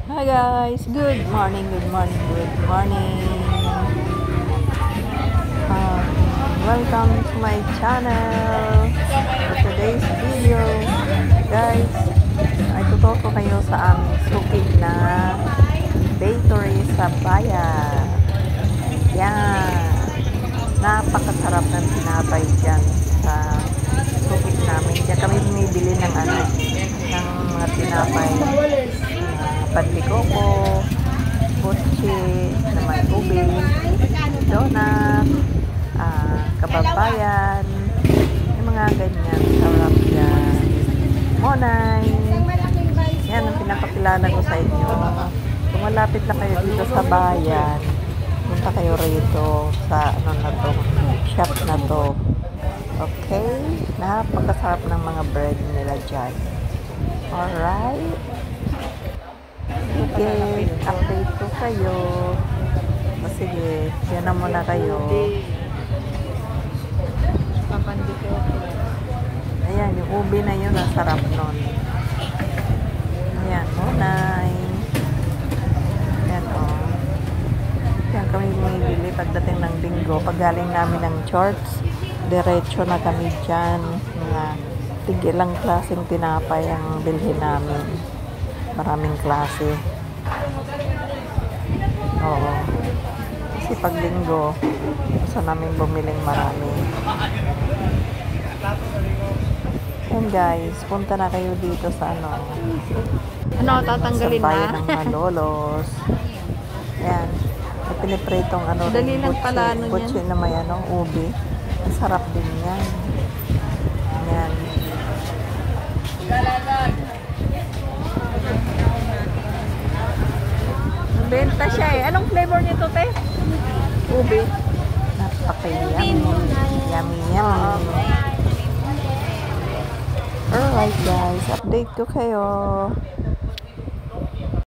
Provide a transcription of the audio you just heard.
Hi guys, good morning, good morning, good morning. Welcome to my channel. For today's video, guys, ay tuturo ko kayo sa aming suki na bakery sa bayan. Yan. Napakasarap ng tinapay dyan sa suki namin. Diyan kami bumibili ng ng mga tinapay. Pandikoko, butchi, na may ube, donut, kababayan, yung mga ganyan, sarap yan. Monay, yan ang pinapakilala ko sa inyo. Kung malapit na kayo dito sa bayan, punta kayo rito sa shop na to. Okay? Napakasarap ng mga bread nila dyan. Alright? Sige, update ko kayo. Sige, yan na muna kayo. Ayan, yung ube na yun, ang sarap nun. Ayan, unay. Ayan, o. Ayan kami bumibili pagdating ng linggo. Pag galing namin ng church, diretso na kami dyan. Mga tigilang klaseng tinapay ang bilhin namin. Maraming klase. Oo. Kasi pag linggo, gusto namin bumiling marami. And guys, punta na kayo dito sa tatanggalin sa bayan na? ng Malolos. Ayan. May pinipritong Dali lang pala butchi na may ube. Ang sarap din yan. Ayan. Benta siya eh. Anong flavor nito, te? Ube. Napaka-yummy. Yummy, yummy. Alright guys, update ko kayo.